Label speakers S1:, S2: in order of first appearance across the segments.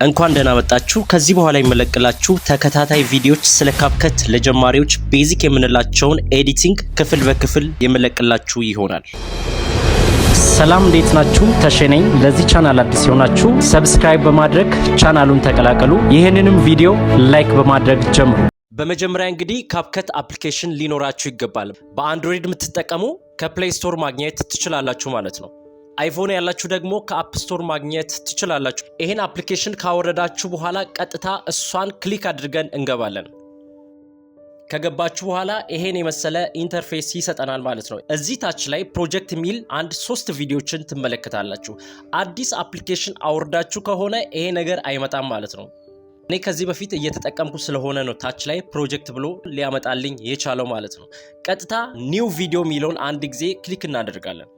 S1: እንኳን ደህና መጣችሁ። ከዚህ በኋላ የምለቅላችሁ ተከታታይ ቪዲዮዎች ስለ ካፕከት ለጀማሪዎች ቤዚክ የምንላቸውን ኤዲቲንግ ክፍል በክፍል የምለቅላችሁ ይሆናል። ሰላም እንዴት ናችሁ? ተሸነኝ። ለዚህ ቻናል አዲስ የሆናችሁ ሰብስክራይብ በማድረግ ቻናሉን ተቀላቀሉ። ይህንንም ቪዲዮ ላይክ በማድረግ ጀምሩ። በመጀመሪያ እንግዲህ ካፕከት አፕሊኬሽን ሊኖራችሁ ይገባል። በአንድሮይድ የምትጠቀሙ ከፕሌይ ስቶር ማግኘት ትችላላችሁ ማለት ነው። አይፎን ያላችሁ ደግሞ ከአፕ ስቶር ማግኘት ትችላላችሁ። ይሄን አፕሊኬሽን ካወረዳችሁ በኋላ ቀጥታ እሷን ክሊክ አድርገን እንገባለን። ከገባችሁ በኋላ ይሄን የመሰለ ኢንተርፌስ ይሰጠናል ማለት ነው። እዚህ ታች ላይ ፕሮጀክት ሚል አንድ 3 ቪዲዮችን ትመለከታላችሁ። አዲስ አፕሊኬሽን አውርዳችሁ ከሆነ ይሄ ነገር አይመጣም ማለት ነው። እኔ ከዚህ በፊት እየተጠቀምኩ ስለሆነ ነው ታች ላይ ፕሮጀክት ብሎ ሊያመጣልኝ የቻለው ማለት ነው። ቀጥታ ኒው ቪዲዮ ሚለውን አንድ ጊዜ ክሊክ እናደርጋለን።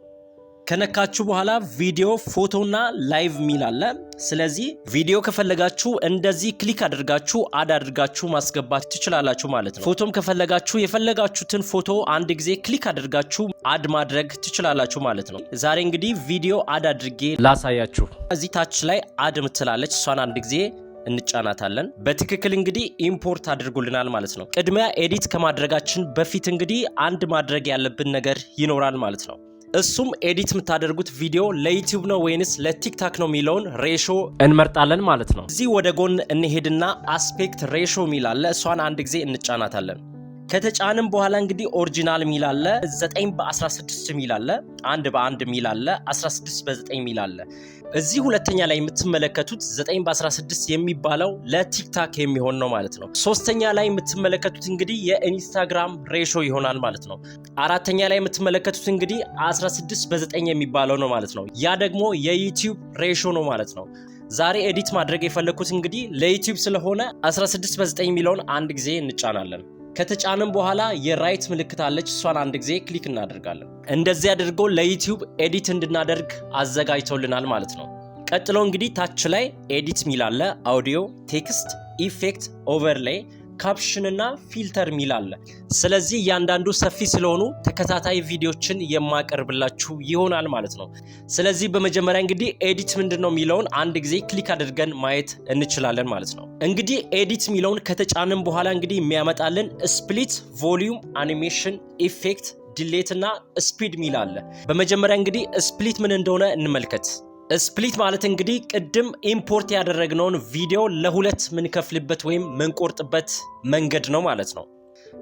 S1: ከነካችሁ በኋላ ቪዲዮ፣ ፎቶና ላይቭ ሚል አለ። ስለዚህ ቪዲዮ ከፈለጋችሁ እንደዚህ ክሊክ አድርጋችሁ አድ አድርጋችሁ ማስገባት ትችላላችሁ ማለት ነው። ፎቶም ከፈለጋችሁ የፈለጋችሁትን ፎቶ አንድ ጊዜ ክሊክ አድርጋችሁ አድ ማድረግ ትችላላችሁ ማለት ነው። ዛሬ እንግዲህ ቪዲዮ አድ አድርጌ ላሳያችሁ። እዚህ ታች ላይ አድ ምትላለች፣ እሷን አንድ ጊዜ እንጫናታለን። በትክክል እንግዲህ ኢምፖርት አድርጎልናል ማለት ነው። ቅድሚያ ኤዲት ከማድረጋችን በፊት እንግዲህ አንድ ማድረግ ያለብን ነገር ይኖራል ማለት ነው። እሱም ኤዲት የምታደርጉት ቪዲዮ ለዩቲዩብ ነው ወይንስ ለቲክታክ ነው የሚለውን ሬሾ እንመርጣለን ማለት ነው። እዚህ ወደ ጎን እንሄድና አስፔክት ሬሾ ሚል አለ፣ እሷን አንድ ጊዜ እንጫናታለን። ከተጫንም በኋላ እንግዲህ ኦሪጂናል ሚል አለ፣ 9:16 ሚል አለ፣ 1:1 ሚል አለ፣ 16:9 ሚል አለ። እዚህ ሁለተኛ ላይ የምትመለከቱት 9:16 የሚባለው ለቲክታክ የሚሆን ነው ማለት ነው። ሶስተኛ ላይ የምትመለከቱት እንግዲህ የኢንስታግራም ሬሾ ይሆናል ማለት ነው። አራተኛ ላይ የምትመለከቱት እንግዲህ 16:9 የሚባለው ነው ማለት ነው። ያ ደግሞ የዩቲዩብ ሬሾ ነው ማለት ነው። ዛሬ ኤዲት ማድረግ የፈለኩት እንግዲህ ለዩቲዩብ ስለሆነ 16:9 የሚለውን አንድ ጊዜ እንጫናለን። ከተጫንም በኋላ የራይት ምልክት አለች፣ እሷን አንድ ጊዜ ክሊክ እናደርጋለን። እንደዚህ አድርጎ ለዩቲዩብ ኤዲት እንድናደርግ አዘጋጅቶልናል ማለት ነው። ቀጥሎ እንግዲህ ታች ላይ ኤዲት ሚል አለ፣ አውዲዮ፣ ቴክስት፣ ኢፌክት፣ ኦቨርሌይ፣ ካፕሽን እና ፊልተር ሚል አለ። ስለዚህ እያንዳንዱ ሰፊ ስለሆኑ ተከታታይ ቪዲዮችን የማቀርብላችሁ ይሆናል ማለት ነው። ስለዚህ በመጀመሪያ እንግዲህ ኤዲት ምንድነው የሚለውን አንድ ጊዜ ክሊክ አድርገን ማየት እንችላለን ማለት ነው። እንግዲህ ኤዲት ሚለውን ከተጫንም በኋላ እንግዲህ የሚያመጣልን ስፕሊት፣ ቮሊዩም፣ አኒሜሽን፣ ኢፌክት፣ ዲሌት እና ስፒድ ሚል አለ። በመጀመሪያ እንግዲህ ስፕሊት ምን እንደሆነ እንመልከት። ስፕሊት ማለት እንግዲህ ቅድም ኢምፖርት ያደረግነውን ቪዲዮ ለሁለት ምንከፍልበት ወይም ምንቆርጥበት መንገድ ነው ማለት ነው።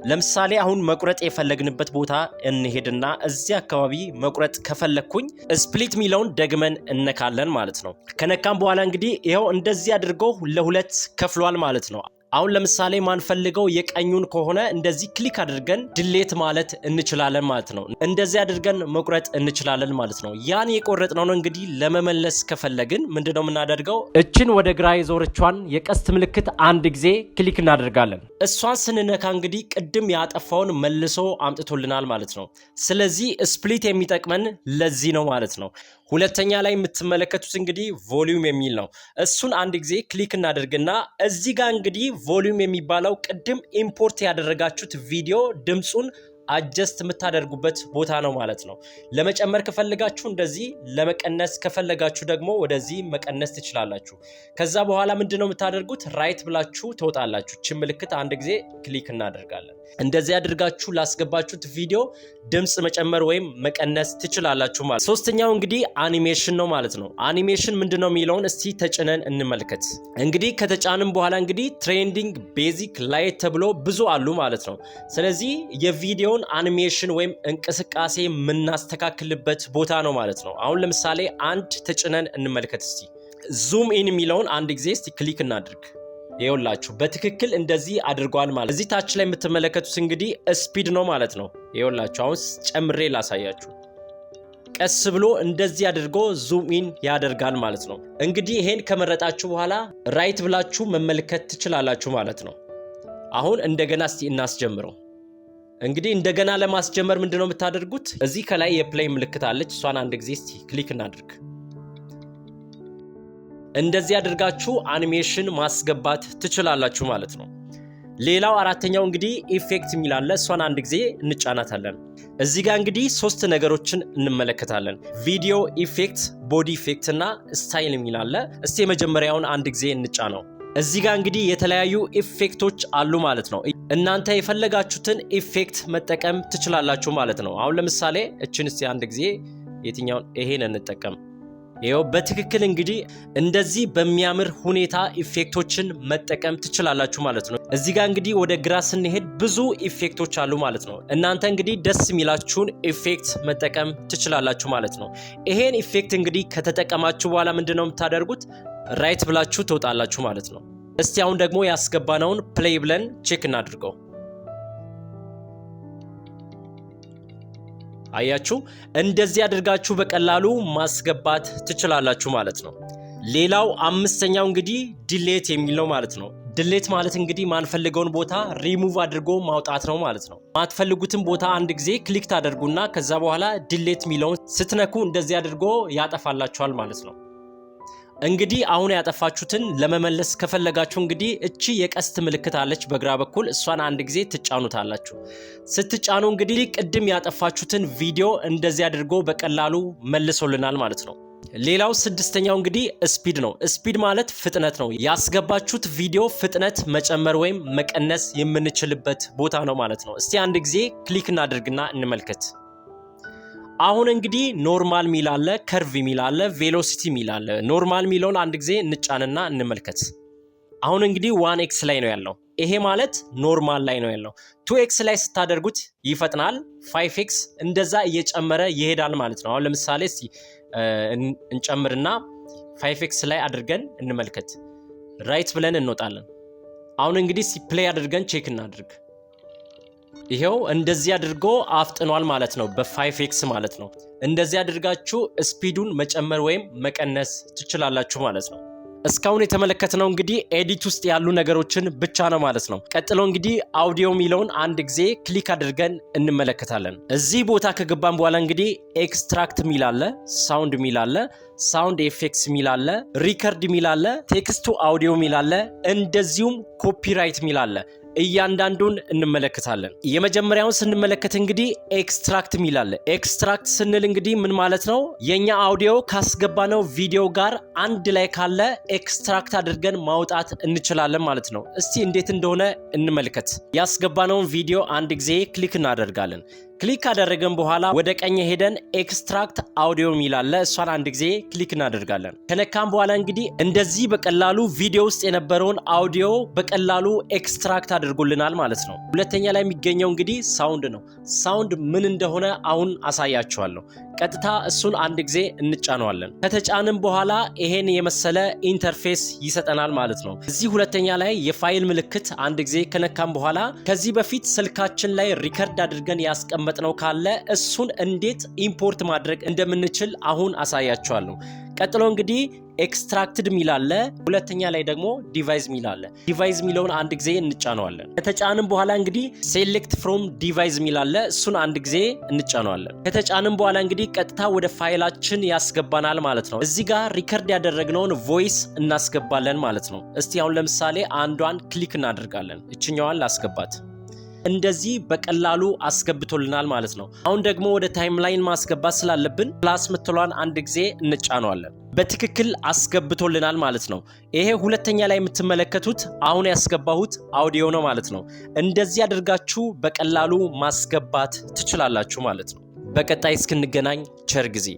S1: ለምሳሌ አሁን መቁረጥ የፈለግንበት ቦታ እንሄድና እዚህ አካባቢ መቁረጥ ከፈለግኩኝ ስፕሊት ሚለውን ደግመን እነካለን ማለት ነው። ከነካም በኋላ እንግዲህ ይኸው እንደዚህ አድርገው ለሁለት ከፍሏል ማለት ነው። አሁን ለምሳሌ ማንፈልገው የቀኙን ከሆነ እንደዚህ ክሊክ አድርገን ድሌት ማለት እንችላለን ማለት ነው። እንደዚህ አድርገን መቁረጥ እንችላለን ማለት ነው። ያን የቆረጥነው ነው እንግዲህ ለመመለስ ከፈለግን ምንድነው የምናደርገው? እችን ወደ ግራ የዞረቿን የቀስት ምልክት አንድ ጊዜ ክሊክ እናደርጋለን። እሷን ስንነካ እንግዲህ ቅድም ያጠፋውን መልሶ አምጥቶልናል ማለት ነው። ስለዚህ ስፕሊት የሚጠቅመን ለዚህ ነው ማለት ነው። ሁለተኛ ላይ የምትመለከቱት እንግዲህ ቮሊዩም የሚል ነው። እሱን አንድ ጊዜ ክሊክ እናደርግና እዚህ ጋር እንግዲህ ቮሊዩም የሚባለው ቅድም ኢምፖርት ያደረጋችሁት ቪዲዮ ድምፁን አጀስት የምታደርጉበት ቦታ ነው ማለት ነው። ለመጨመር ከፈለጋችሁ እንደዚህ፣ ለመቀነስ ከፈለጋችሁ ደግሞ ወደዚህ መቀነስ ትችላላችሁ። ከዛ በኋላ ምንድነው የምታደርጉት? ራይት ብላችሁ ትወጣላችሁ። እቺ ምልክት አንድ ጊዜ ክሊክ እናደርጋለን። እንደዚህ አድርጋችሁ ላስገባችሁት ቪዲዮ ድምፅ መጨመር ወይም መቀነስ ትችላላችሁ ማለት። ሶስተኛው እንግዲህ አኒሜሽን ነው ማለት ነው። አኒሜሽን ምንድነው የሚለውን እስቲ ተጭነን እንመልከት። እንግዲህ ከተጫንም በኋላ እንግዲህ ትሬንዲንግ፣ ቤዚክ፣ ላይት ተብሎ ብዙ አሉ ማለት ነው። ስለዚህ የቪዲዮ አኒሜሽን ወይም እንቅስቃሴ የምናስተካክልበት ቦታ ነው ማለት ነው። አሁን ለምሳሌ አንድ ተጭነን እንመልከት እስቲ። ዙም ኢን የሚለውን አንድ ጊዜ እስቲ ክሊክ እናድርግ። ይኸውላችሁ በትክክል እንደዚህ አድርጓል ማለት። እዚህ ታች ላይ የምትመለከቱት እንግዲህ ስፒድ ነው ማለት ነው። ይኸውላችሁ አሁን ጨምሬ ላሳያችሁ። ቀስ ብሎ እንደዚህ አድርጎ ዙም ኢን ያደርጋል ማለት ነው። እንግዲህ ይሄን ከመረጣችሁ በኋላ ራይት ብላችሁ መመልከት ትችላላችሁ ማለት ነው። አሁን እንደገና እስቲ እናስጀምረው። እንግዲህ እንደገና ለማስጀመር ምንድነው የምታደርጉት? እዚህ ከላይ የፕሌይ ምልክት አለች፣ እሷን አንድ ጊዜ እስቲ ክሊክ እናድርግ። እንደዚህ አድርጋችሁ አኒሜሽን ማስገባት ትችላላችሁ ማለት ነው። ሌላው አራተኛው እንግዲህ ኢፌክት የሚል አለ። እሷን አንድ ጊዜ እንጫናታለን። እዚህ ጋር እንግዲህ 3 ነገሮችን እንመለከታለን። ቪዲዮ ኢፌክት፣ ቦዲ ኢፌክት እና ስታይል የሚል አለ። እስቲ የመጀመሪያውን አንድ ጊዜ እንጫነው። እዚህ ጋር እንግዲህ የተለያዩ ኢፌክቶች አሉ ማለት ነው። እናንተ የፈለጋችሁትን ኢፌክት መጠቀም ትችላላችሁ ማለት ነው። አሁን ለምሳሌ እችን እስቲ አንድ ጊዜ የትኛውን ይሄን እንጠቀም። ይሄው በትክክል እንግዲህ እንደዚህ በሚያምር ሁኔታ ኢፌክቶችን መጠቀም ትችላላችሁ ማለት ነው። እዚህ ጋር እንግዲህ ወደ ግራ ስንሄድ ብዙ ኢፌክቶች አሉ ማለት ነው። እናንተ እንግዲህ ደስ የሚላችሁን ኢፌክት መጠቀም ትችላላችሁ ማለት ነው። ይሄን ኢፌክት እንግዲህ ከተጠቀማችሁ በኋላ ምንድነው የምታደርጉት? ራይት ብላችሁ ትወጣላችሁ ማለት ነው። እስቲ አሁን ደግሞ ያስገባነውን ፕሌይ ብለን ቼክ እናድርገው። አያችሁ እንደዚህ አድርጋችሁ በቀላሉ ማስገባት ትችላላችሁ ማለት ነው። ሌላው አምስተኛው እንግዲህ ዲሌት የሚለው ማለት ነው። ዲሌት ማለት እንግዲህ ማንፈልገውን ቦታ ሪሙቭ አድርጎ ማውጣት ነው ማለት ነው። ማትፈልጉትን ቦታ አንድ ጊዜ ክሊክ ታደርጉና ከዛ በኋላ ዲሌት የሚለውን ስትነኩ እንደዚህ አድርጎ ያጠፋላችኋል ማለት ነው። እንግዲህ አሁን ያጠፋችሁትን ለመመለስ ከፈለጋችሁ እንግዲህ እቺ የቀስት ምልክት አለች በግራ በኩል እሷን አንድ ጊዜ ትጫኑታላችሁ። ስትጫኑ እንግዲህ ቅድም ያጠፋችሁትን ቪዲዮ እንደዚህ አድርጎ በቀላሉ መልሶልናል ማለት ነው። ሌላው 6ኛው እንግዲህ ስፒድ ነው። ስፒድ ማለት ፍጥነት ነው። ያስገባችሁት ቪዲዮ ፍጥነት መጨመር ወይም መቀነስ የምንችልበት ቦታ ነው ማለት ነው። እስቲ አንድ ጊዜ ክሊክ እናድርግና እንመልከት። አሁን እንግዲህ ኖርማል ሚል አለ፣ ከርቭ ሚል አለ፣ ቬሎሲቲ ሚል አለ። ኖርማል ሚለውን አንድ ጊዜ እንጫንና እንመልከት። አሁን እንግዲህ 1x ላይ ነው ያለው። ይሄ ማለት ኖርማል ላይ ነው ያለው። 2x ላይ ስታደርጉት ይፈጥናል። 5x እንደዛ እየጨመረ ይሄዳል ማለት ነው። አሁን ለምሳሌ እስቲ እንጨምርና 5x ላይ አድርገን እንመልከት። ራይት ብለን እንወጣለን። አሁን እንግዲህ ፕሌይ አድርገን ቼክ እናድርግ። ይሄው እንደዚህ አድርጎ አፍጥኗል ማለት ነው። በ5x ማለት ነው። እንደዚህ አድርጋችሁ ስፒዱን መጨመር ወይም መቀነስ ትችላላችሁ ማለት ነው። እስካሁን የተመለከትነው እንግዲህ ኤዲት ውስጥ ያሉ ነገሮችን ብቻ ነው ማለት ነው። ቀጥሎ እንግዲህ አውዲዮ ሚለውን አንድ ጊዜ ክሊክ አድርገን እንመለከታለን። እዚህ ቦታ ከገባን በኋላ እንግዲህ ኤክስትራክት ሚል አለ፣ ሳውንድ ሚል አለ፣ ሳውንድ ኤፌክትስ ሚል አለ፣ ሪከርድ ሚል አለ፣ ቴክስት ቱ አውዲዮ ሚል አለ፣ እንደዚሁም ኮፒራይት ሚል አለ። እያንዳንዱን እንመለከታለን። የመጀመሪያውን ስንመለከት እንግዲህ ኤክስትራክት ሚል አለ። ኤክስትራክት ስንል እንግዲህ ምን ማለት ነው? የኛ አውዲዮ ካስገባነው ቪዲዮ ጋር አንድ ላይ ካለ ኤክስትራክት አድርገን ማውጣት እንችላለን ማለት ነው። እስቲ እንዴት እንደሆነ እንመልከት። ያስገባነውን ቪዲዮ አንድ ጊዜ ክሊክ እናደርጋለን። ክሊክ ካደረገን በኋላ ወደ ቀኝ ሄደን ኤክስትራክት አውዲዮ ሚል አለ። እሷን አንድ ጊዜ ክሊክ እናደርጋለን። ከነካም በኋላ እንግዲህ እንደዚህ በቀላሉ ቪዲዮ ውስጥ የነበረውን አውዲዮ በቀላሉ ኤክስትራክት አድርጎልናል ማለት ነው። ሁለተኛ ላይ የሚገኘው እንግዲህ ሳውንድ ነው። ሳውንድ ምን እንደሆነ አሁን አሳያችኋለሁ። ቀጥታ እሱን አንድ ጊዜ እንጫነዋለን። ከተጫንም በኋላ ይሄን የመሰለ ኢንተርፌስ ይሰጠናል ማለት ነው። እዚህ ሁለተኛ ላይ የፋይል ምልክት አንድ ጊዜ ከነካም በኋላ ከዚህ በፊት ስልካችን ላይ ሪከርድ አድርገን ያስቀመጥነው ካለ እሱን እንዴት ኢምፖርት ማድረግ እንደምንችል አሁን አሳያችኋለሁ። ቀጥሎ እንግዲህ ኤክስትራክትድ ሚል አለ። ሁለተኛ ላይ ደግሞ ዲቫይስ ሚል አለ። ዲቫይስ ሚለውን አንድ ጊዜ እንጫነዋለን። ከተጫንም በኋላ እንግዲህ ሴሌክት ፍሮም ዲቫይስ ሚል አለ። እሱን አንድ ጊዜ እንጫነዋለን። ከተጫንም በኋላ እንግዲህ ቀጥታ ወደ ፋይላችን ያስገባናል ማለት ነው። እዚህ ጋር ሪከርድ ያደረግነውን ቮይስ እናስገባለን ማለት ነው። እስቲ አሁን ለምሳሌ አንዷን ክሊክ እናደርጋለን። እችኛዋን ላስገባት። እንደዚህ በቀላሉ አስገብቶልናል ማለት ነው። አሁን ደግሞ ወደ ታይምላይን ማስገባት ስላለብን ፕላስ ምትሏን አንድ ጊዜ እንጫነዋለን። በትክክል አስገብቶልናል ማለት ነው። ይሄ ሁለተኛ ላይ የምትመለከቱት አሁን ያስገባሁት አውዲዮ ነው ማለት ነው። እንደዚህ አድርጋችሁ በቀላሉ ማስገባት ትችላላችሁ ማለት ነው። በቀጣይ እስክንገናኝ ቸር ጊዜ